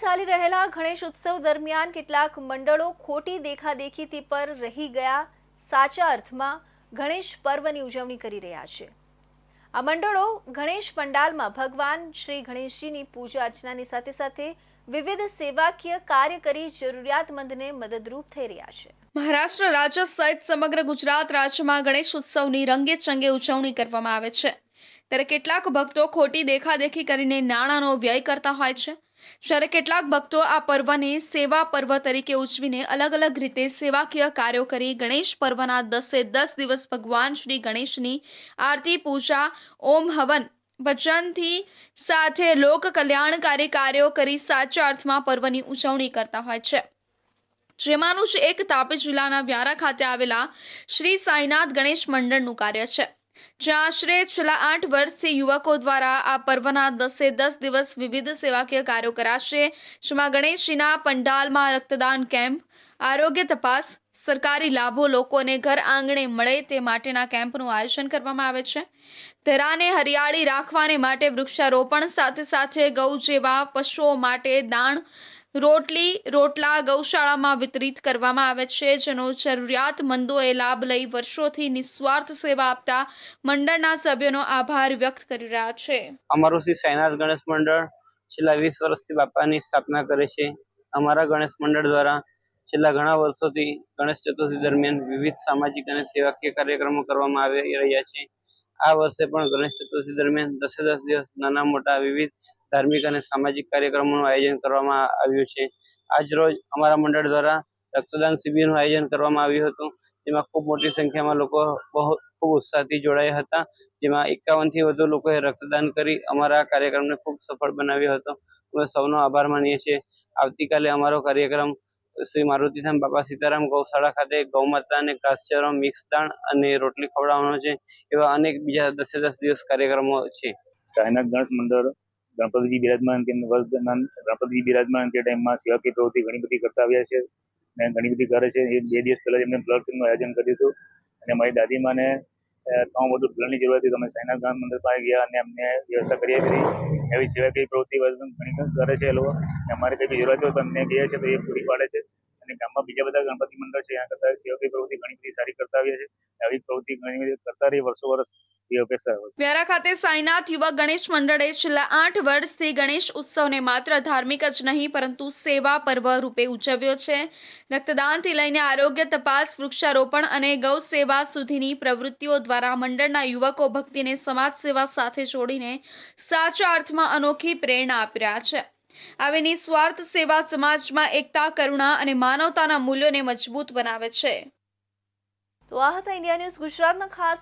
ચાલી રહેલા ગણેશ ઉત્સવ દરમિયાન કેટલાક મંડળો ખોટી દેખાદેખીથી પર રહી ગયા સાચા અર્થમાં ગણેશ પર્વની ઉજવણી કરી રહ્યા છે। આ મંડળો ગણેશ પંડાલમાં ભગવાન શ્રી ગણેશજીની પૂજા અર્ચનાની સાથે સાથે વિવિધ સેવાકીય કાર્ય કરી જરૂરિયાતમંદને મદદરૂપ થઈ રહ્યા છે। મહારાષ્ટ્ર રાજ્ય સહિત સમગ્ર ગુજરાત રાજ્યમાં ગણેશ ઉત્સવની રંગેચંગે ઉજવણી કરવામાં આવે છે, ત્યારે કેટલાક ભક્તો ખોટી દેખાદેખી કરીને નાણાંનો વ્યય કરતા હોય છે, જ્યારે કેટલાક ભક્તો આ પર્વને સેવા પર્વ તરીકે ઉજવીને અલગ અલગ રીતે સેવાકીય કાર્યો કરી ગણેશ પર્વના 10 દિવસ ભગવાન શ્રી ગણેશની આરતી, પૂજા, ઓમ હવન, ભજનથી સાથે લોક કલ્યાણકારી કાર્યો કરી સાચા અર્થમાં પર્વની ઉજવણી કરતા હોય છે। જેમાંનું જ એક તાપી જિલ્લાના વ્યારા ખાતે આવેલા શ્રી સાંઈનાથ ગણેશ મંડળનું કાર્ય છે, જ્યાં આશરે છેલ્લા 8 વર્ષથી યુવકો દ્વારા આ પર્વના 10 દિવસ વિવિધ સેવાકીય કાર્યો કરાશે, જેમાં ગણેશજીના પંડાલમાં રક્તદાન કેમ્પ, આરોગ્ય તપાસ, સરકારી લાભો લોકોને ઘર આંગણે મળે તે માટેના કેમ્પનું આયોજન કરવામાં આવે છે। ધરાને હરિયાળી રાખવાને માટે વૃક્ષારોપણ સાથે સાથે ગૌ જેવા પશુઓ માટે દાણ, રોટલા ગૌશાળામાં વિતરિત કરવામાં આવે છે, જેનો જરૂરિયાતમંદોએ લાભ લઈ વર્ષોથી નિસ્વાર્થ સેવા આપતા મંડળના સભ્યોનો આભાર વ્યક્ત કરી રહ્યા છે। અમારું શ્રી સાંઈનાથ ગણેશ મંડળ છેલ્લા 20 વર્ષથી બાપાની સ્થાપના કરે છે। અમારા ગણેશ મંડળ દ્વારા છેલ્લા ઘણા વર્ષોથી ગણેશ ચતુર્થી દરમિયાન વિવિધ સામાજિક અને સેવાકીય કાર્યક્રમો કરવામાં આવી રહ્યા છે। આ વર્ષે પણ ગણેશ ચતુર્થી દરમિયાન 10 દિવસ નાના મોટા વિવિધ ધાર્મિક અને સામાજિક કાર્યક્રમોનું આયોજન કરવામાં આવ્યું છે। આજ રોજ અમારા મંડળ દ્વારા રક્તદાન શિબિરનું આયોજન કરવામાં આવ્યું હતું, જેમાં ખૂબ મોટી સંખ્યામાં લોકો ખૂબ ઉત્સાહથી જોડાયા હતા, જેમાં 51 થી વધુ લોકોએ રક્તદાન કરી અમારા કાર્યક્રમને ખૂબ સફળ બનાવ્યો હતો। અમે સૌનો આભાર માનીએ છીએ। આવતીકાલે અમારો કાર્યક્રમ શ્રી મારુતિધામ બાપા સીતારામ ગૌશાળા ખાતે ગૌ માતાને ઘાસચારો, મિક્સ દાણ અને રોટલી ખવડાવવાનો છે। એવા અનેક બીજા 10 દિવસ કાર્યક્રમો છે। સાંઈનાથ ગણેશ મંડળ ગણપતિજી બિરાજમાન કે વર્ષ દરમિયાન ગણપતિજી બિરાજમાન તે ટાઈમમાં સેવાકીય પ્રવૃત્તિ ઘણી બધી કરતા આવ્યા છે અને ઘણી બધી કરે છે। 2 દિવસ પહેલા એમને બ્લડ કેમ્પનું આયોજન કર્યું હતું અને મારી દાદીમાને ઘણું બધું બ્લડની જરૂર હતી, તો અમે સાંઈનાથ ગણેશ મંડળ પાસે ગયા અને અમને વ્યવસ્થા કરી આપી। એવી સેવાકીય પ્રવૃત્તિ ઘણી કરે છે એ લોકો, અમારે કંઈ બી જરૂરત હોય તો અમને કહીએ છીએ તો એ પૂરી પાડે છે। અને ગામમાં બીજા બધા ગણપતિ મંડળ છે, એના કરતાં સેવાકીય પ્રવૃત્તિ ઘણી બધી સારી કરતા આવ્યા છે। આવી પ્રવૃત્તિ ઘણી બધી કરતા રહી વર્ષ એ અપેક્ષા હોય છે। વ્યારા ખાતે સાંઈનાથ યુવક ગણેશ મંડળે છેલ્લા 8 વર્ષથી ગણેશ ઉત્સવને માત્ર ધાર્મિક જ નહીં પરંતુ સેવા પર્વ રૂપે ઉજવ્યો છે। રક્તદાનથી લઈને આરોગ્ય તપાસ, વૃક્ષારોપણ અને ગૌ સેવા સુધીની પ્રવૃત્તિઓ દ્વારા મંડળના યુવકો ભક્તિને સમાજ સેવા સાથે જોડીને સાચા અર્થમાં અનોખી પ્રેરણા આપી રહ્યા છે। આવી નિસ્વાર્થ સેવા સમાજમાં એકતા, કરુણા અને માનવતાના મૂલ્યોને મજબૂત બનાવે છે। તો આ હતા ઇન્ડિયા ન્યૂઝ ગુજરાતના ખાસ